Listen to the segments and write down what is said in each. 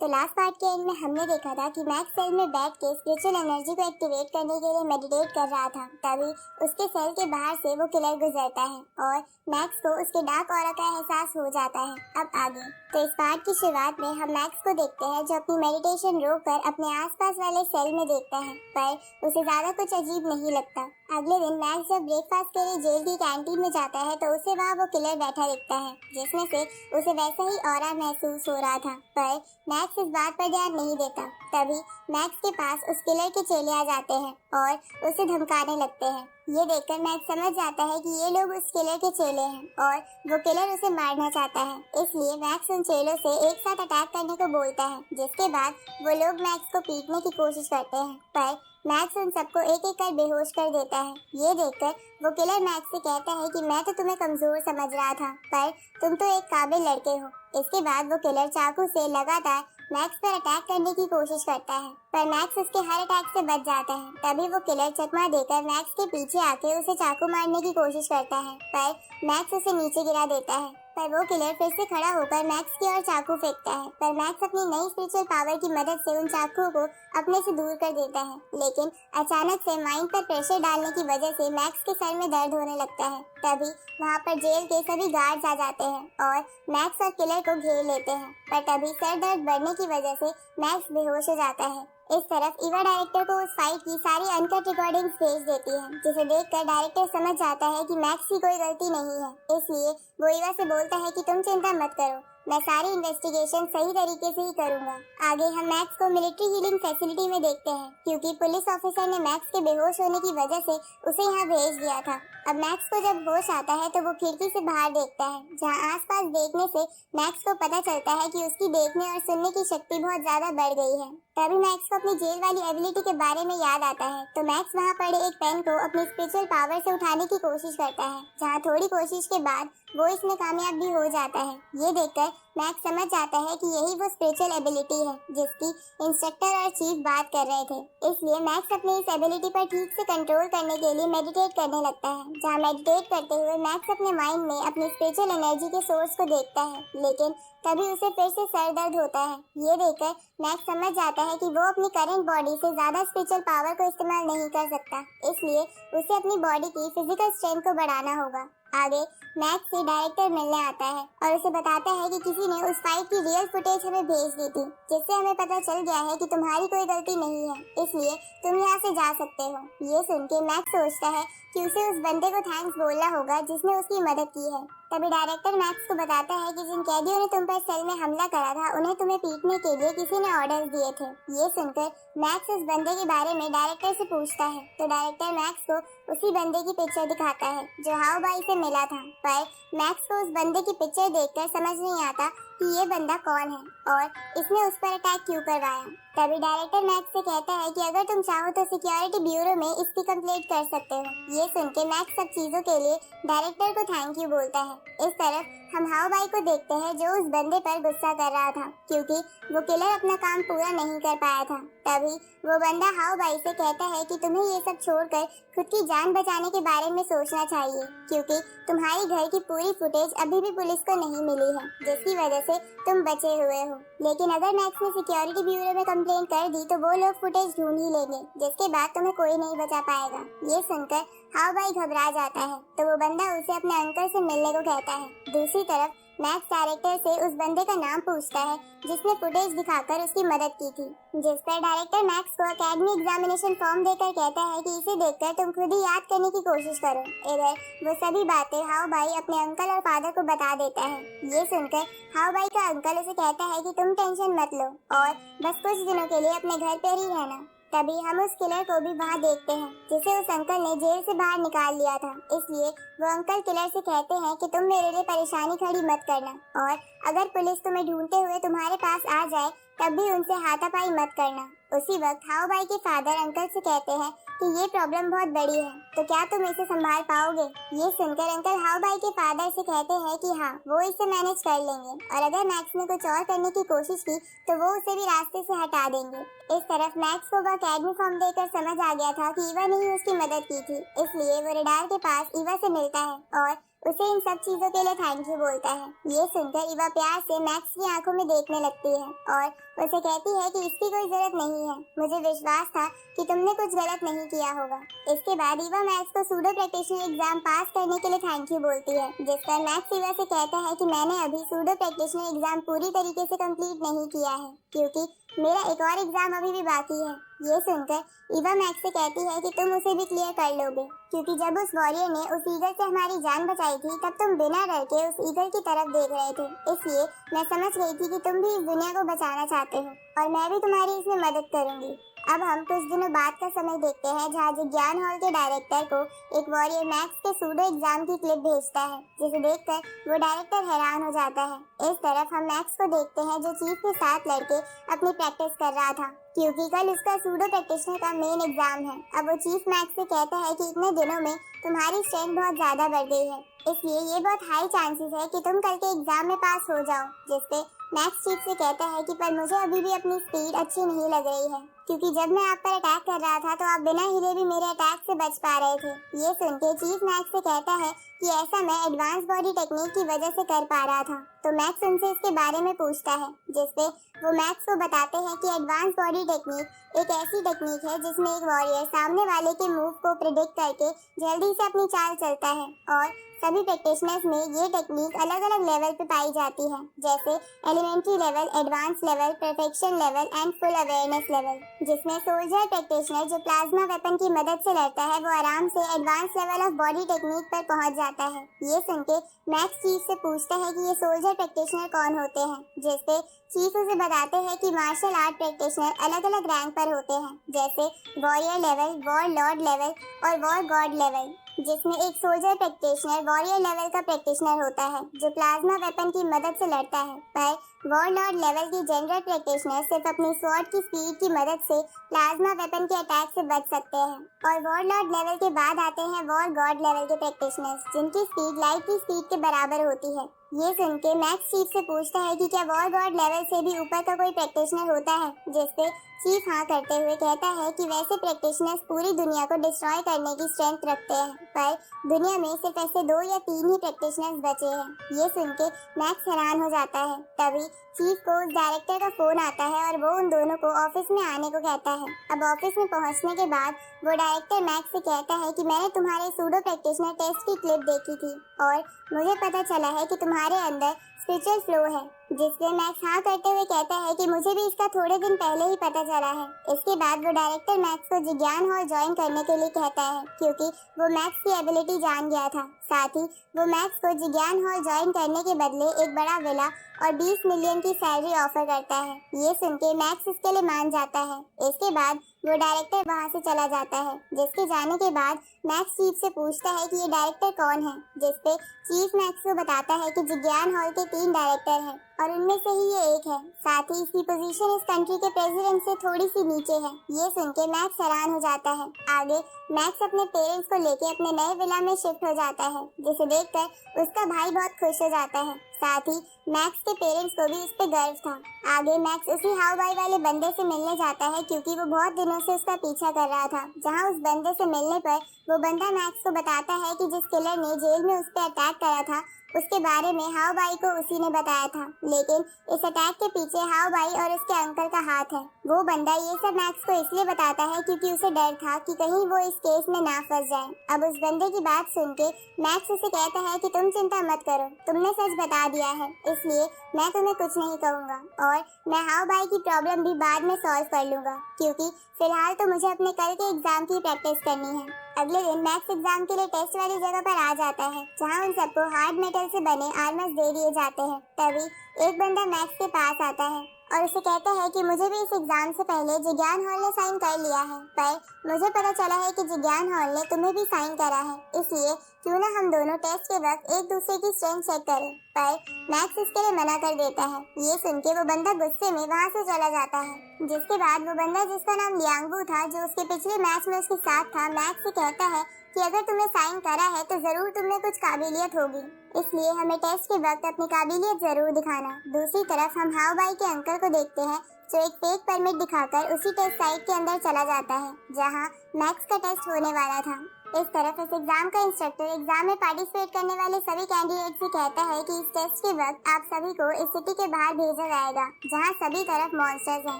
तो last part के and में हमने देखा था कि मैक्स सेल में बैठ के स्पिरिचुअल एनर्जी को एक्टिवेट करने के लिए मेडिटेट कर रहा था। तभी उसके सेल के बाहर से वो किलर गुजरता है और मैक्स को उसके डार्क ऑरा का एहसास हो जाता है। अब आगे तो इस पार्ट की शुरुआत में हम मैक्स को देखते हैं जो अपनी मेडिटेशन रोक कर अपने आसपास वाले सेल में देखता है, पर उसे ज्यादा कुछ अजीब नहीं लगता। अगले दिन मैक्स जब ब्रेकफास्ट के लिए जेल की कैंटीन में जाता है तो उसे वहाँ वो किलर बैठा दिखता है, जिसमें से उसे वैसा ही ऑरा महसूस हो रहा था। पर मैक्स इस बात पर ध्यान नहीं देता। तभी मैक्स के पास उस किलर के चेले आ जाते हैं और उसे धमकाने लगते हैं। ये देखकर मैक्स समझ जाता है कि ये लोग उस किलर के चेले हैं और वो किलर उसे मारना चाहता है। इसलिए मैक्स उन चेलों से एक साथ अटैक करने को बोलता है, जिसके बाद वो लोग मैक्स को पीटने की कोशिश करते हैं, पर मैक्स उन सबको एक एक कर बेहोश कर देता है। ये देखकर वो किलर मैक्स से कहता है कि मैं तो तुम्हें कमजोर समझ रहा था, पर तुम तो एक काबिल लड़के हो। इसके बाद वो किलर चाकू से लगातार मैक्स पर अटैक करने की कोशिश करता है, पर मैक्स उसके हर अटैक से बच जाता है। तभी वो किलर चकमा देकर मैक्स के पीछे आके उसे चाकू मारने की कोशिश करता है, पर मैक्स उसे नीचे गिरा देता है। पर वो किलर फिर से खड़ा होकर मैक्स की ओर चाकू फेंकता है, पर मैक्स अपनी नई स्पिरिचुअल पावर की मदद से उन चाकुओं को अपने से दूर कर देता है। लेकिन अचानक से माइंड पर प्रेशर डालने की वजह से मैक्स के सर में दर्द होने लगता है। तभी वहाँ पर जेल के सभी गार्ड्स आ जाते हैं और मैक्स और किलर को घेर लेते हैं, पर तभी सर दर्द बढ़ने की वजह से मैक्स बेहोश हो जाता है। इस तरफ ईवा डायरेक्टर को उस फाइट की सारी अनकट रिकॉर्डिंग्स भेज देती है, जिसे देखकर डायरेक्टर समझ जाता है कि मैक्स की कोई गलती नहीं है। इसलिए वो ईवा से बोलता है कि तुम चिंता मत करो, मैं सारी इन्वेस्टिगेशन सही तरीके से ही करूंगा। आगे हम मैक्स को मिलिट्री हीलिंग फैसिलिटी में देखते हैं, क्योंकि पुलिस ऑफिसर ने मैक्स के बेहोश होने की वजह से उसे यहाँ भेज दिया था। अब मैक्स को जब होश आता है तो वो खिड़की से बाहर देखता है, जहाँ आसपास देखने से मैक्स को पता चलता है कि उसकी देखने और सुनने की शक्ति बहुत ज्यादा बढ़ गई है। तभी मैक्स को अपनी जेल वाली एबिलिटी के बारे में याद आता है, तो मैक्स वहाँ पड़े एक पेन को अपनी स्पिरिचुअल पावर से उठाने की कोशिश करता है, जहाँ थोड़ी कोशिश के बाद वो इसमें कामयाब भी हो जाता है। ये देखकर मैक्स समझ जाता है कि यही वो स्पिरिचुअल एबिलिटी है जिसकी इंस्ट्रक्टर और चीफ बात कर रहे थे। इसलिए मैक्स अपनी इस एबिलिटी पर ठीक से कंट्रोल करने के लिए मेडिटेट करने लगता है, जहाँ मेडिटेट करते हुए मैक्स अपने माइंड में अपनी स्पिरिचुअल एनर्जी के सोर्स को देखता है, लेकिन तभी उसे फिर से सर दर्द होता है। ये देखकर मैक्स समझ जाता है कि वो अपनी करंट बॉडी से ज्यादा स्पिरिचुअल पावर को इस्तेमाल नहीं कर सकता, इसलिए उसे अपनी बॉडी की फिजिकल स्ट्रेंथ को बढ़ाना होगा। आगे मैक्स से डायरेक्टर मिलने आता है और उसे बताता है कि किसी ने उस फाइट की रियल फुटेज हमें भेज दी थी, जिससे हमें पता चल गया है कि तुम्हारी कोई गलती नहीं है, इसलिए तुम यहाँ से जा सकते हो। ये सुन के मैक्स सोचता है कि उसे उस बंदे को थैंक्स बोलना होगा जिसने उसकी मदद की है। तभी डायरेक्टर मैक्स को बताता है कि जिन कैदियों ने तुम पर सेल में हमला करा था उन्हें तुम्हें पीटने के लिए किसी ने ऑर्डर्स दिए थे। ये सुनकर मैक्स उस बंदे के बारे में डायरेक्टर से पूछता है, तो डायरेक्टर मैक्स को उसी बंदे की पिक्चर दिखाता है जो हाउ बाई से मिला था, पर मैक्स को उस बंदे की पिक्चर देखकर समझ नहीं आता कि ये बंदा कौन है और इसने उस पर अटैक क्यों करवाया। तभी डायरेक्टर मैक्स से कहता है कि अगर तुम चाहो तो सिक्योरिटी ब्यूरो में इसकी कंप्लेंट कर सकते हो। ये सुन के मैक्स सब चीजों के लिए डायरेक्टर को थैंक यू बोलता है। इस तरफ हम हाउ बाई को देखते हैं जो उस बंदे पर गुस्सा कर रहा था, क्योंकि वो किलर अपना काम पूरा नहीं कर पाया था। तभी वो बंदा हाउ बाई से कहता है कि तुम्हें ये सब छोड़कर खुद की जान बचाने के बारे में सोचना चाहिए, क्योंकि तुम्हारी घर की पूरी फुटेज अभी भी पुलिस को नहीं मिली है, जिसकी वजह से तुम बचे हुए हो। लेकिन अगर मैक्स ने सिक्योरिटी ब्यूरो में कंप्लेंट कर दी तो वो लोग फुटेज ढूंढ ही लेंगे, जिसके बाद तुम्हें कोई नहीं बचा पाएगा। ये सुनकर हाउ बाई घबरा जाता है, तो वो बंदा उसे अपने अंकल से मिलने को कहता है। दूसरी तरफ मैक्स डायरेक्टर से उस बंदे का नाम पूछता है जिसने फुटेज दिखाकर उसकी मदद की थी, जिस पर डायरेक्टर मैक्स को एकेडमी एग्जामिनेशन फॉर्म देकर कहता है कि इसे देखकर तुम खुद ही याद करने की कोशिश करो। इधर वो सभी बातें हाउ बाई अपने अंकल और फादर को बता देता है। ये सुनकर हाउ बाई का अंकल उसे कहता है कि तुम टेंशन मत लो और बस कुछ दिनों के लिए अपने घर पर ही रहना। तभी हम उस किलर को भी वहाँ देखते हैं जिसे उस अंकल ने जेल से बाहर निकाल लिया था। इसलिए वो अंकल किलर से कहते हैं कि तुम मेरे लिए परेशानी खड़ी मत करना, और अगर पुलिस तुम्हें ढूंढते हुए तुम्हारे पास आ जाए तब भी उनसे हाथापाई मत करना। उसी वक्त हाउ बाई के फादर अंकल से कहते हैं कि ये प्रॉब्लम बहुत बड़ी है, तो क्या तुम इसे संभाल पाओगे। ये सुनकर अंकल हाउ बाई के फादर से कहते हैं कि हाँ, वो इसे मैनेज कर लेंगे, और अगर मैक्स ने कुछ और करने की कोशिश की तो वो उसे भी रास्ते से हटा देंगे। इस तरफ मैक्स को वो एकेडमी फॉर्म देकर समझ आ गया था कि ईवा ने ही उसकी मदद की थी, इसलिए वो रेडार के पास ईवा से मिलता है और उसे इन सब चीजों के लिए थैंक यू बोलता है। ये सुनकर ईवा प्यार से मैक्स की आंखों में देखने लगती है और उसे कहती है कि इसकी कोई जरूरत नहीं है, मुझे विश्वास था कि तुमने कुछ गलत नहीं किया होगा। इसके बाद ईवा मैक्स को सूडो प्रैक्टिशनर एग्जाम पास करने के लिए थैंक यू बोलती है, जिस पर मैक्स ईवा से कहता है कि मैंने अभी सूडो प्रैक्टिशनर एग्जाम पूरी तरीके से कंप्लीट नहीं किया है क्योंकि मेरा एक और एग्जाम अभी भी बाकी है। ये सुनकर ईवा मैक्स से कहती है कि तुम उसे भी क्लियर कर लोगे क्योंकि जब उस वॉरियर ने उस ईगल से हमारी जान बचाई थी तब तुम बिना डर के उस ईगल की तरफ देख रहे थे, इसलिए मैं समझ गई थी कि तुम भी इस दुनिया को बचाना चाहते हो और मैं भी तुम्हारी इसमें मदद करूंगी। अब हम कुछ दिनों बाद का समय देखते हैं जहाँ जिज्ञान हॉल के डायरेक्टर को एक वॉरियर मैक्स के सूडो एग्जाम की क्लिप भेजता है, जिसे देखकर वो डायरेक्टर हैरान हो जाता है। इस तरफ हम मैक्स को देखते हैं जो चीफ के साथ लड़के अपनी प्रैक्टिस कर रहा था क्योंकि कल उसका सूडो प्रैक्टिशनर का मेन एग्जाम है। अब वो चीफ मैक्स से कहता है कि इतने दिनों में तुम्हारी स्ट्रेंथ बहुत ज्यादा बढ़ गई है, इसलिए ये बहुत हाई चांसेस है कि तुम कल के एग्जाम में पास हो जाओ। जिसपे मैक्स चीफ से कहता है कि पर मुझे अभी भी अपनी स्पीड अच्छी नहीं लग रही है क्योंकि जब मैं आप पर अटैक कर रहा था तो आप बिना हिले भी मेरे अटैक से बच पा रहे थे। ये सुनकर चीफ मैक्स से कहता है कि ऐसा मैं एडवांस बॉडी टेक्निक की वजह से कर पा रहा था। तो मैक्स उनसे इसके बारे में पूछता है, जिसपे वो मैक्स को बताते हैं कि एडवांस बॉडी टेक्निक एक ऐसी टेक्निक है जिसमें एक वॉरियर सामने वाले के मूव को प्रेडिक्ट करके जल्दी से अपनी चाल चलता है और सभी प्रैक्टिशनर्स में ये टेक्निक अलग अलग लेवल पे पाई जाती है, जैसे elementary level, advance level, perfection level and full awareness level. जिसमें सोल्जर प्रैक्टिशनर जो प्लाज्मा वेपन की मदद से लड़ता है वो आराम से advance level of body technique पर पहुंच जाता है। ये सुनके मैक्स चीफ से पूछता है कि ये सोल्जर प्रैक्टिशनर कौन होते हैं, जिसपे चीफ उसे बताते हैं कि मार्शल आर्ट प्रैक्टिशनर अलग अलग रैंक पर होते हैं, जैसे warrior level, war Lord level और वॉर गॉड लेवल। जिसमें एक सोल्जर प्रैक्टिशनर वॉरियर लेवल का प्रैक्टिशनर होता है जो प्लाज्मा वेपन की मदद से लड़ता है, पर वॉर लॉर्ड लेवल की जनरल प्रैक्टिशनर सिर्फ अपनी स्वॉर्ड की स्पीड की मदद से प्लाज्मा वेपन के अटैक से बच सकते हैं। और वॉर लॉर्ड लेवल के बाद आते हैं वॉर गॉड लेवल के प्रैक्टिशनर्स, जिनकी स्पीड लाइट की स्पीड के बराबर होती है। ये सुनके मैक्स चीफ से पूछता है कि क्या वॉर गॉड लेवल से भी ऊपर का कोई प्रैक्टिशनर होता है, जिसपे चीफ हाँ करते हुए कहता है कि वैसे प्रैक्टिशनर्स पूरी दुनिया को डिस्ट्रॉय करने की स्ट्रेंथ रखते हैं, पर दुनिया में सिर्फ ऐसे 2 या 3 ही प्रैक्टिशनर्स बचे हैं। ये सुनके मैक्स हैरान हो जाता है। तभी चीफ को उस डायरेक्टर का फोन आता है और वो उन दोनों को ऑफिस में आने को कहता है। अब ऑफिस में पहुंचने के बाद वो डायरेक्टर मैक्स से कहता है कि मैंने तुम्हारे सूडो प्रैक्टिशनर टेस्ट की क्लिप देखी थी और मुझे पता चला है कि तुम्हारे अंदर स्पिरिचुअल फ्लो है। जिससे मैक्स हाँ करते हुए कहता है कि मुझे भी इसका थोड़े दिन पहले ही पता चला है। इसके बाद वो डायरेक्टर मैक्स को जिज्ञान हॉल ज्वाइन करने के लिए कहता है क्योंकि वो मैक्स की एबिलिटी जान गया था। साथ ही वो मैक्स को जिज्ञान हॉल ज्वाइन करने के बदले एक बड़ा विला और 20 मिलियन की सैलरी ऑफर करता है। ये सुनके मैक्स इसके लिए मान जाता है। इसके बाद वो डायरेक्टर वहाँ से चला जाता है। जिसके जाने के बाद मैक्स चीफ से पूछता है कि ये डायरेक्टर कौन है, जिसपे चीफ मैक्स को बताता है कि जिज्ञान हॉल के 3 डायरेक्टर हैं और उनमें से ही ये एक है। साथ ही इसकी पोजीशन इस कंट्री के प्रेसिडेंट से थोड़ी सी नीचे है। ये सुनके मैक्स हैरान हो जाता है। आगे मैक्स अपने पेरेंट्स को लेके अपने नए विला में शिफ्ट हो जाता है, जिसे देखकर उसका भाई बहुत खुश हो जाता है। साथ ही मैक्स के पेरेंट्स को भी उस पर गर्व था। आगे मैक्स उसी हाउ बाई वाले बंदे से मिलने जाता है क्योंकि वो बहुत दिनों से उसका पीछा कर रहा था। जहाँ उस बंदे से मिलने पर वो बंदा मैक्स को बताता है कि जिस किलर ने जेल में उस पर अटैक करा था उसके बारे में हाउ बाई को उसी ने बताया था, लेकिन इस अटैक के पीछे हाउ बाई और उसके अंकल का हाथ है। वो बंदा ये सब मैक्स को इसलिए बताता है क्योंकि उसे डर था कि कहीं वो इस केस में ना फंस जाए। अब उस बंदे की बात सुन के मैक्स उसे कहता है कि तुम चिंता मत करो, तुमने सच बता दिया है, इसलिए मैं तुम्हें कुछ नहीं कहूँगा और मैं हाउ बाई की प्रॉब्लम भी बाद में सॉल्व कर लूँगा, क्योंकि फिलहाल तो मुझे अपने कल के एग्जाम की प्रैक्टिस करनी है। अगले दिन मैक्स एग्जाम के लिए टेस्ट वाली जगह पर आ जाता है, जहाँ उन सबको हार्ड मेटल से बने आर्मर्स दे दिए जाते हैं। तभी एक बंदा मैक्स के पास आता है और उसे कहता है कि मुझे भी इस एग्जाम से पहले जिज्ञान हॉल ने साइन कर लिया है, पर मुझे पता चला है कि जिज्ञान हॉल ने तुम्हें भी साइन करा है, इसलिए क्यों ना हम दोनों टेस्ट के वक्त एक दूसरे की स्ट्रेंथ चेक करें। पर मैक्स इसके लिए मना कर देता है। ये सुन के वो बंदा गुस्से में वहाँ से चला जाता है। जिसके बाद वो बंदा जिसका नाम लियांगबू था, जो उसके पिछले मैच में उसके साथ था, मैक्स से कहता है कि अगर तुमने साइन करा है तो जरूर तुम्हें कुछ काबिलियत होगी, इसलिए हमें टेस्ट के वक्त अपनी काबिलियत जरूर दिखाना। दूसरी तरफ हम हाउ बाई के अंकल को देखते हैं जो एक फेक परमिट दिखाकर उसी टेस्ट साइट के अंदर चला जाता है जहां मैक्स का टेस्ट होने वाला था। इस तरफ इस एग्जाम का इंस्ट्रक्टर एग्जाम में पार्टिसिपेट करने वाले सभी कैंडिडेट से कहता है कि इस टेस्ट के वक्त आप सभी को इस सिटी के बाहर भेजा जाएगा जहां सभी तरफ मॉन्स्टर्स हैं,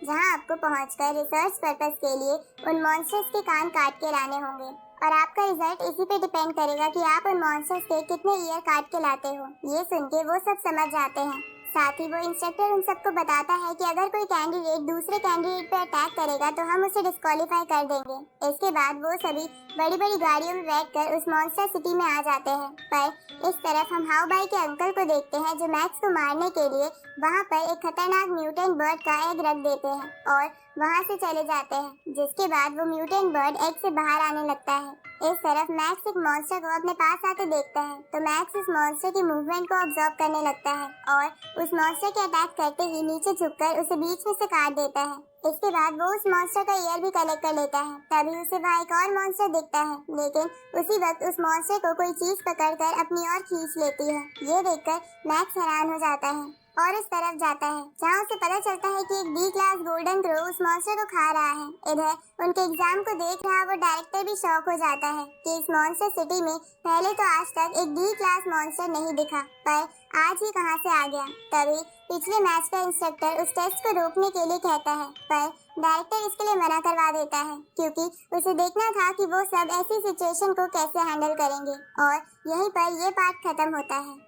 जहां आपको पहुंचकर रिसर्च पर्पस के लिए उन मॉन्स्टर्स के कान काट के लाने होंगे और आपका रिजल्ट इसी पे डिपेंड करेगा कि आप उन मॉन्स्टर्स के कितने ईयर काट के लाते हो। ये सुन के वो सब समझ जाते हैं। साथ ही वो इंस्ट्रक्टर उन सबको बताता है कि अगर कोई कैंडिडेट दूसरे कैंडिडेट पे अटैक करेगा तो हम उसे डिस्क्वालीफाई कर देंगे। इसके बाद वो सभी बड़ी बड़ी गाड़ियों में बैठकर उस मॉन्स्टर सिटी में आ जाते हैं। पर इस तरफ हम हाउ बाई के अंकल को देखते हैं जो मैक्स को मारने के लिए वहाँ पर एक खतरनाक म्यूटेंट बर्ड का एग रख देते हैं और वहाँ से चले जाते हैं, जिसके बाद वो म्यूटेंट बर्ड एग से बाहर आने लगता है। इस तरफ मैक्स एक मॉन्स्टर को अपने पास आते देखता है तो मैक्स उस मॉन्स्टर की मूवमेंट को ऑब्जर्व करने लगता है और उस मॉन्स्टर के अटैक करते ही नीचे झुककर उसे बीच में से काट देता है। इसके बाद वो उस मॉन्स्टर का ईयर भी कलेक्ट कर लेता है। तभी उसे वहाँ एक और मॉन्स्टर दिखता है, लेकिन उसी वक्त उस मॉन्स्टर को कोई चीज पकड़कर अपनी ओर खींच लेती है। ये देखकर मैक्स हैरान हो जाता है और उस तरफ जाता है जहाँ उसे पता चलता है कि एक डी क्लास गोल्डन क्रो उस मॉन्स्टर को खा रहा है। इधर उनके एग्जाम को देख रहा वो डायरेक्टर भी शॉक हो जाता है कि इस मॉन्स्टर सिटी में पहले तो आज तक एक डी क्लास मॉन्स्टर नहीं दिखा, पर आज ही कहाँ से आ गया। तभी पिछले मैच का इंस्ट्रक्टर उस टेस्ट को रोकने के लिए कहता है, पर डायरेक्टर इसके लिए मना करवा देता है क्योंकि उसे देखना था कि वो सब ऐसी सिचुएशन को कैसे हैंडल करेंगे। और यहीं पर ये पार्ट खत्म होता है।